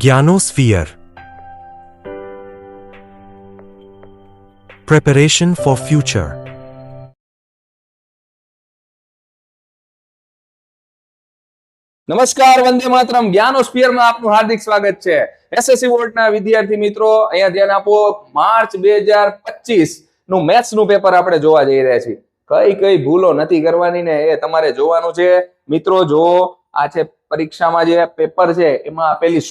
Gyanosphere. Preparation for future. નમસ્કાર, વંદે માતરમ. જ્ઞાનોસ્ફિયર માં આપનું હાર્દિક સ્વાગત છે. એસએસસી બોર્ડના વિદ્યાર્થી મિત્રો, અહીંયા ધ્યાન આપો. માર્ચ 2025 નું મેથ્સ નું પેપર આપણે જોવા જઈ રહ્યા છીએ. કઈ ભૂલો નથી કરવાની ને એ તમારે જોવાનું છે. મિત્રો જો આ છે પરીક્ષામાં જે પેપર છે એમાં આપેલી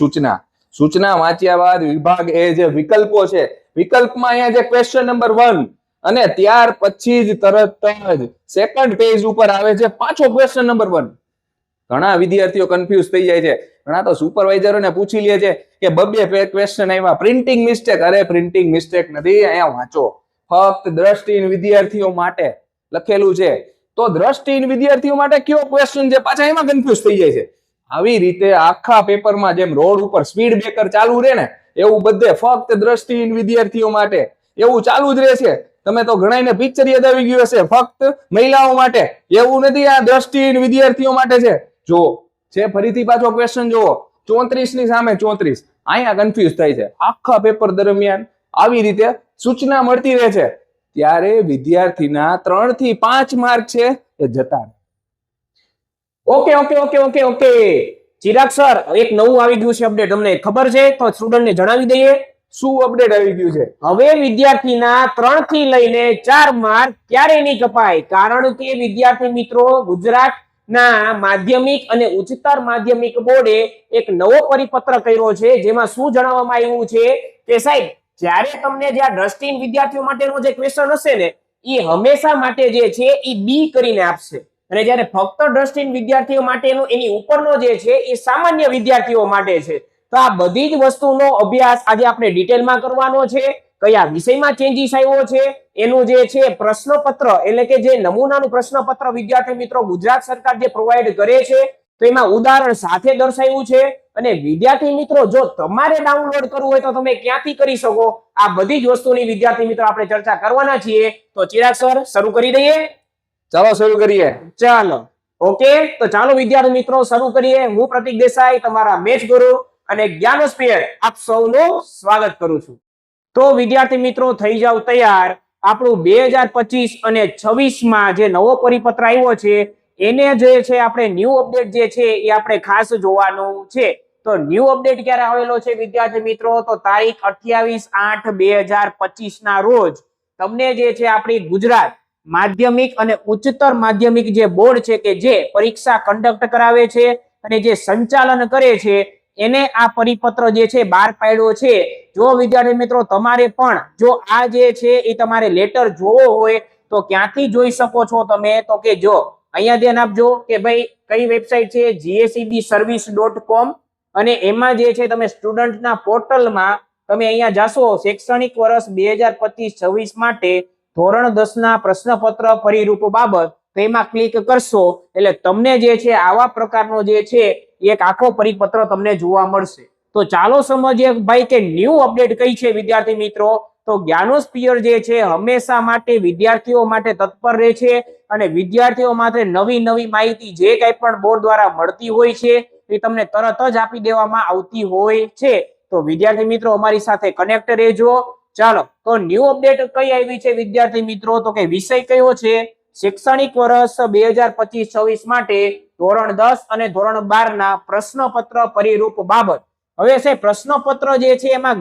સૂચના વાંચ્યા બાદ વિભાગ એ જે વિકલ્પો છે, વિકલ્પમાં અહીંયા જે ક્વેશ્ચન નંબર 1 અને ત્યાર પછી જ તરત જ સેકન્ડ પેજ ઉપર આવે છે પાછો ક્વેશ્ચન નંબર 1. ઘણા વિદ્યાર્થીઓ કન્ફ્યુઝ થઈ જાય છે. ઘણા તો સુપરવાઇઝરોને પૂછી લે છે કે બબે ક્વેશ્ચન આવ્યા, પ્રિન્ટિંગ મિસ્ટેક. અરે પ્રિન્ટિંગ મિસ્ટેક નથી, અહીંયા વાંચો. ફક્ત દ્રષ્ટિહીન વિદ્યાર્થીઓ માટે લખેલું છે. તો દ્રષ્ટિહીન વિદ્યાર્થીઓ માટે કયો ક્વેશ્ચન છે, પાછા એમાં કન્ફ્યુઝ થઈ જાય છે. આવી રીતે આખા પેપરમાં જેમ રોડ ઉપર સ્પીડ બ્રેકર ચાલુ રહે ને, એવું બધે ફક્ત દ્રષ્ટિહીન વિદ્યાર્થીઓ માટે એવું ચાલુ જ રહે છે. તમે તો ઘણાને પિક્ચર યાદ આવી ગયું હશે, ફક્ત મહિલાઓ માટે. એવું નથી, આ દ્રષ્ટિહીન વિદ્યાર્થીઓ માટે છે. જો છે ફરીથી પાછો ક્વેશ્ચન જુઓ, 34 ની સામે 34. અહીંયા કન્ફ્યુઝ થાય છે. આખા પેપર દરમિયાન આવી રીતે સૂચના મળતી રહે છે, ત્યારે વિદ્યાર્થીના 3 થી 5 માર્ક છે એ જતા રહે. ઓકે. ચિરાગ સર, એક નવું આવી ગયું છે અપડેટ, તમને ખબર છે તો સ્ટુડન્ટને જણાવી દઈએ. શું અપડેટ આવી ગયું છે? હવે વિદ્યાર્થીના 3 થી લઈને 4 માર્ક ક્યારે નહીં કપાય, કારણ કે વિદ્યાર્થી મિત્રો ગુજરાતના માધ્યમિક અને ઉચ્ચતર માધ્યમિક બોર્ડે એક નવો પરિપત્ર કર્યો છે, જેમાં શું જણાવવામાં આવ્યું છે કે સાહેબ, જ્યારે તમને જે આ દ્રષ્ટિહીન વિદ્યાર્થીઓ માટેનો જે ક્વેશ્ચન હશે ને, એ હંમેશા માટે જે છે એ બી કરીને આપશે, અને જ્યારે ફક્ત દ્રષ્ટિહીન વિદ્યાર્થીઓ માટેનો એની ઉપરનો જે છે એ સામાન્ય વિદ્યાર્થીઓ માટે છે. તો આ બધી જ વસ્તુનો અભ્યાસ આજે આપણે ડિટેલમાં કરવાનો છે. કયા વિષયમાં ચેન્જીસ આવ્યો છે, એનું જે છે પ્રશ્નપત્ર, એટલે કે જે નમૂનાનું પ્રશ્નપત્ર વિદ્યાર્થી મિત્રો ગુજરાત સરકાર જે પ્રોવાઈડ કરે છે, તો એમાં ઉદાહરણ સાથે દર્શાવ્યું છે. અને વિદ્યાર્થી મિત્રો જો તમારે ડાઉનલોડ કરવું હોય તો તમે ક્યાંથી કરી શકો, આ બધી જ વસ્તુની વિદ્યાર્થી મિત્રો આપણે ચર્ચા કરવાના છીએ. તો ચિરાગ સર, શરૂ કરી દઈએ. ચાલો શરૂ કરીએ. ચાલો, ઓકે. તો ચાલો વિદ્યાર્થી મિત્રો શરૂ કરીએ. હું પ્રતિક દેસાઈ, તમારા મેચ ગુરુ અને જ્ઞાનોસ્ફિયર આપ સૌનું સ્વાગત કરું છું. તો વિદ્યાર્થી મિત્રો થઈ જાવ તૈયાર. આપણું 2025 અને 26 માં જે નવો પરિપત્ર આવ્યો છે, એને જે છે આપણે ન્યૂ અપડેટ જે છે એ આપણે ખાસ જોવાનું છે. તો ન્યૂ અપડેટ ક્યારે આવેલો છે વિદ્યાર્થી મિત્રો? તો તારીખ 28/8/2025 ના રોજ તમને જે છે આપણી ગુજરાત માધ્યમિક અને ઉચ્ચતર માધ્યમિક જે બોર્ડ છે કે જે પરીક્ષા કન્ડક્ટ કરાવે છે અને જે સંચાલન કરે છે, એને આ પરિપત્ર જે છે બહાર પાડ્યો છે. જો વિદ્યાર્થી મિત્રો તમારે પણ જો આ જે છે એ તમારે લેટર જોવો હોય તો ક્યાંથી જોઈ શકો છો તમે? તો કે જો અહીંયા ધ્યાન આપજો કે ભાઈ કઈ વેબસાઇટ છે, GSEBservice.com, અને એમાં જે છે તમે સ્ટુડન્ટના પોર્ટલમાં તમે અહીંયા જાશો, શૈક્ષણિક વર્ષ 2025-26 માટે ધોરણ 10 ના પ્રશ્નપત્ર પરિરૂપ બાબત, તો એમાં ક્લિક કરશો એટલે તમને જે છે આવા પ્રકારનો જે છે એક આખો પરિપત્ર તમને જોવા મળશે. તો ચાલો સમજીએ ભાઈ કે ન્યૂ અપડેટ કઈ છે વિદ્યાર્થી મિત્રો. તો જ્ઞાનોસ્ફિયર જે છે હંમેશા માટે વિદ્યાર્થીઓ માટે તત્પર રહે છે, અને વિદ્યાર્થીઓ માટે નવી માહિતી જે કંઈ પણ બોર્ડ દ્વારા મળતી હોય છે એ તમને તરત જ આપી દેવામાં આવતી હોય છે. તો વિદ્યાર્થી મિત્રો અમારી સાથે કનેક્ટ રહેજો. ચાલો, તો ન્યૂ અપડેટ કઈ આવી છે વિદ્યાર્થી મિત્રો? તો કે વિષય કયો છે? શૈક્ષણિક વર્ષ 2025-26 માટે ધોરણ 10 અને ધોરણ 12 ના પ્રશ્નપત્ર પરિરૂપ બાબત. હવે સાહેબ પ્રશ્નપત્ર જે છે એમાં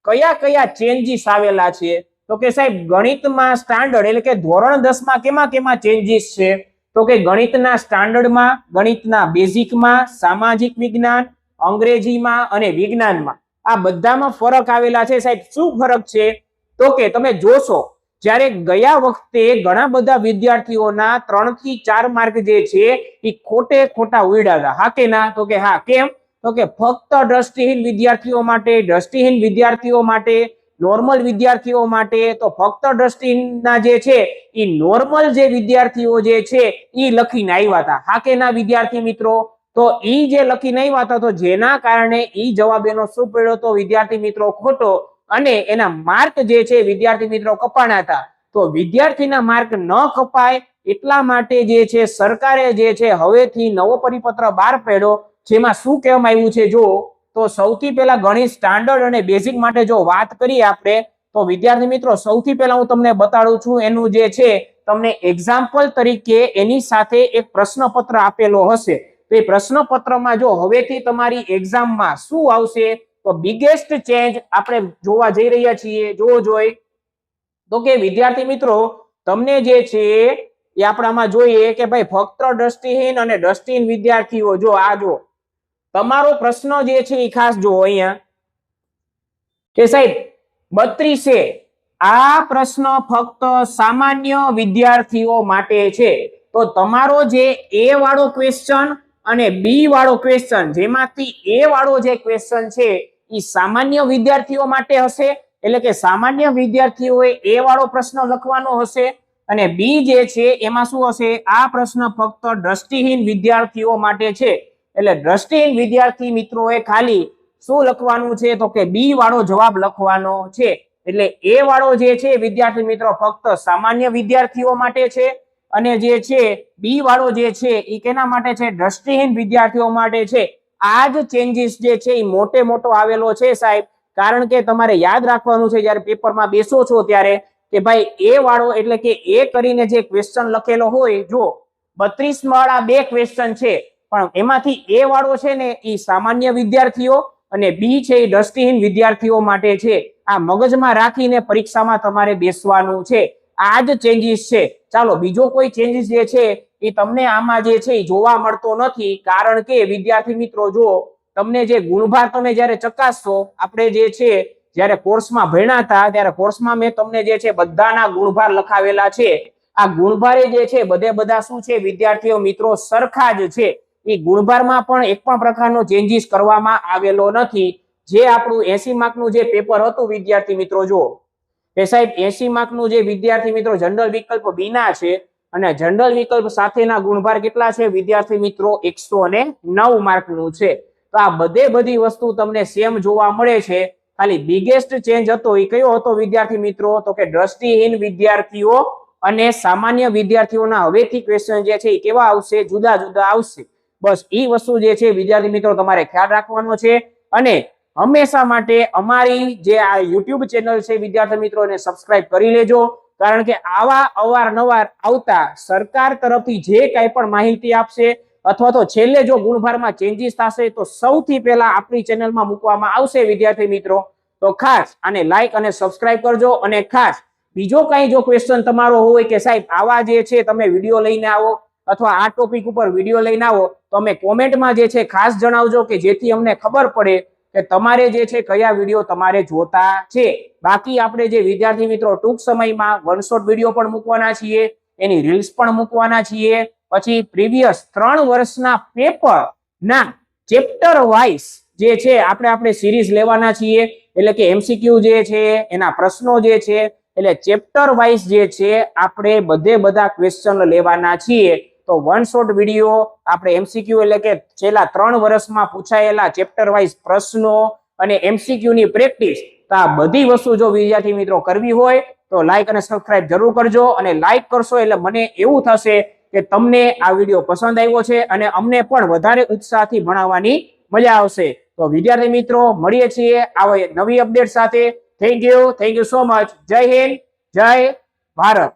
કયા ચેન્જીસ આવેલા છે? તો કે સાહેબ ગણિતમાં સ્ટાન્ડર્ડ, એટલે કે ધોરણ 10 માં કેમાં ચેન્જીસ છે? તો કે ગણિતના સ્ટાન્ડર્ડમાં, ગણિતના બેઝિકમાં, સામાજિક વિજ્ઞાન, અંગ્રેજીમાં અને વિજ્ઞાનમાં, આ બધામાં ફરક આવેલા છે. સાહેબ શું ફરક છે? તો કે તમે જોશો જ્યારે ગયા વખતે ઘણા બધા વિદ્યાર્થીઓના 3 થી 4 માર્ક જે છે એ ખોટા ઉડ્યા હતા. હા કે ના? તો કે હા. કેમ? તો કે ફક્ત દ્રષ્ટિહીન વિદ્યાર્થીઓ માટે, નોર્મલ વિદ્યાર્થીઓ માટે, તો ફક્ત દ્રષ્ટિહીનના જે છે એ નોર્મલ જે વિદ્યાર્થીઓ જે છે એ લખીને આવ્યા હતા. હા કે ના વિદ્યાર્થી મિત્રો? તો ઈ જે લખીને આવ્યા હતા, તો જેના કારણે ઈ જવાબ એનો શું પડ્યો તો વિદ્યાર્થી મિત્રો ખોટો, અને એના માર્ક જે છે વિદ્યાર્થી મિત્રો કપાણા હતા. તો વિદ્યાર્થીના માર્ક ન કપાય એટલા માટે જે છે સરકારે જે છે હવેથી નવો પરિપત્ર બહાર પાડ્યો, જેમાં શું કહેવામાં આવ્યું છે? જો તો સૌથી પહેલા ગણિત સ્ટાન્ડર્ડ અને બેઝિક માટે જો વાત કરીએ આપણે, તો વિદ્યાર્થી મિત્રો સૌથી પહેલા હું તમને બતાડું છું એનું જે છે તમને એક્ઝામ્પલ તરીકે એની સાથે એક પ્રશ્નપત્ર આપેલો હશે. તો એ પ્રશ્નપત્રમાં જો હવેથી તમારી એક્ઝામમાં શું આવશે, તો બિગેસ્ટ ચેન્જ આપણે જોવા જઈ રહ્યા છીએ. જોઈ તો કે વિદ્યાર્થી મિત્રો તમને જે છે એ આપણામાં જોઈએ કે ભાઈ ફક્ત દ્રષ્ટિહીન અને દ્રષ્ટિહીન વિદ્યાર્થીઓ, જો તમારો પ્રશ્ન જે છે એ ખાસ જો અહીંયા કે સાહેબ 32 આ પ્રશ્ન ફક્ત સામાન્ય વિદ્યાર્થીઓ માટે છે. તો તમારો જે એ વાળો ક્વેશ્ચન અને બી વાળો ક્વેશ્ચન, જેમાંથી એ વાળો જે ક્વેશ્ચન છે એ સામાન્ય વિદ્યાર્થીઓ માટે હશે, એટલે કે સામાન્ય વિદ્યાર્થીઓએ એ વાળો પ્રશ્ન લખવાનો હશે. અને બી જે છે એમાં શું હશે, આ પ્રશ્ન ફક્ત દ્રષ્ટિહીન વિદ્યાર્થીઓ માટે છે. એટલે દ્રષ્ટિહીન વિદ્યાર્થી મિત્રોએ ખાલી શું લખવાનું છે, તો કે બી વાળો જવાબ લખવાનો છે. એટલે એ વાળો જે છે વિદ્યાર્થી મિત્રો ફક્ત સામાન્ય વિદ્યાર્થીઓ માટે છે, અને જે છે બી વાળો જે છે એ કેના માટે છે, દ્રષ્ટિહીન વિદ્યાર્થીઓ માટે છે. આ જ ચેન્જીસ જે છે એ મોટો આવેલો છે સાહેબ. કારણ કે તમારે યાદ રાખવાનું છે જ્યારે પેપરમાં બેસો છો ત્યારે કે ભાઈ એ વાળો એટલે કે એ કરીને જે ક્વેશ્ચન લખેલો હોય, જો 32 વાળા 2 ક્વેશ્ચન છે, પણ એમાંથી એ વાળો છે ને એ સામાન્ય વિદ્યાર્થીઓ અને બી છે એ દ્રષ્ટિહીન વિદ્યાર્થીઓ માટે છે. આ મગજમાં રાખીને પરીક્ષામાં તમારે બેસવાનું છે. આ જ ચેન્જીસ છે. ચાલો બીજો કોઈ ચેન્જીસ જે છે એ તમને આમાં જે છે એ જોવા મળતો નથી. કારણ કે વિદ્યાર્થી મિત્રો જો તમને જે ગુણભાર તમે જ્યારે ચકાસશો, આપણે જે છે જ્યારે કોર્સમાં ભણ્યા હતા ત્યારે કોર્સમાં મેં તમને જે છે બધાના ગુણભાર લખાવેલા છે. આ ગુણભારે જે છે બધા શું છે વિદ્યાર્થીઓ મિત્રો સરખા જ છે. એ ગુણભારમાં પણ એક પણ પ્રકારનો ચેન્જીસ કરવામાં આવેલો નથી. જે આપણું 80 માર્કનું જે પેપર હતું વિદ્યાર્થી મિત્રો, જો એ સાહેબ 80 માર્કનું જે વિદ્યાર્થી મિત્રો જનરલ વિકલ્પ બીના છે, અને જનરલ વિકલ્પ સાથેના ગુણભાર કેટલા છે વિદ્યાર્થી મિત્રો, 109 માર્કનું છે. તો આ બધી વસ્તુ તમને સેમ જોવા મળે છે. ખાલી બિગેસ્ટ ચેન્જ હતો એ કયો હતો વિદ્યાર્થી મિત્રો, તો કે દ્રષ્ટિહીન વિદ્યાર્થીઓ અને સામાન્ય વિદ્યાર્થીઓના હવેથી ક્વેશ્ચન જે છે એ કેવા આવશે, જુદા આવશે. બસ એ વસ્તુ જે છે વિદ્યાર્થી મિત્રો તમારે ખ્યાલ રાખવાનો છે. અને હંમેશા માટે અમારી જે આ YouTube ચેનલ છે વિદ્યાર્થી મિત્રો એને સબસ્ક્રાઇબ કરી લેજો. કારણ કે આવા અવારનવાર આવતા સરકાર તરફથી જે કાંઈ પણ માહિતી આપશે અથવા તો છેલ્લે જો ગુણભારમાં ચેન્જીસ થશે તો સૌથી પહેલા આપણી ચેનલમાં મૂકવામાં આવશે વિદ્યાર્થી મિત્રો. તો ખાસ આને લાઈક અને સબસ્ક્રાઇબ કરજો. અને ખાસ બીજો કાંઈ જો ક્વેશ્ચન તમારો હોય કે સાહેબ આવા જે છે તમે વિડીયો લઈને આવો અથવા આ ટોપિક ઉપર વિડીયો લઈને આવો, તો અમે કોમેન્ટમાં જે છે ખાસ જણાવજો કે જેથી અમને ખબર પડે કે તમારે જે છે કયા વિડીયો તમારે જોતા છે. બાકી આપણે જે વિદ્યાર્થી મિત્રો ટૂંક સમયમાં વન શોટ વિડીયો પણ મૂકવાના છીએ, એની રીલ્સ પણ મૂકવાના છીએ. પછી પ્રીવિયસ 3 વર્ષના પેપર ના ચેપ્ટર વાઇઝ જે છે આપણે સિરીઝ લેવાના છીએ. એટલે કે MCQ જે છે એના પ્રશ્નો જે છે, એટલે ચેપ્ટર વાઇઝ જે છે આપણે બધા ક્વેશ્ચન લેવાના છીએ. તો વન શોટ વિડીયો આપણે MCQ એટલે કે છેલ્લા 3 વર્ષમાં પૂછાયેલા ચેપ્ટર વાઇઝ પ્રશ્નો અને MCQ ની પ્રેક્ટિસ, તો આ બધી વસ્તુ જો વિદ્યાર્થી મિત્રો કરવી હોય તો લાઈક અને સબસ્ક્રાઇબ જરૂર કરજો. અને લાઈક કરશો એટલે મને એવું થશે કે તમને આ વિડીયો પસંદ આવ્યો છે અને અમને પણ વધારે ઉત્સાહથી ભણાવવાની મજા આવશે. તો વિદ્યાર્થી મિત્રો મળીએ છીએ આવા નવી અપડેટ સાથે. Thank you so much. જય હિન્દ, જય ભારત.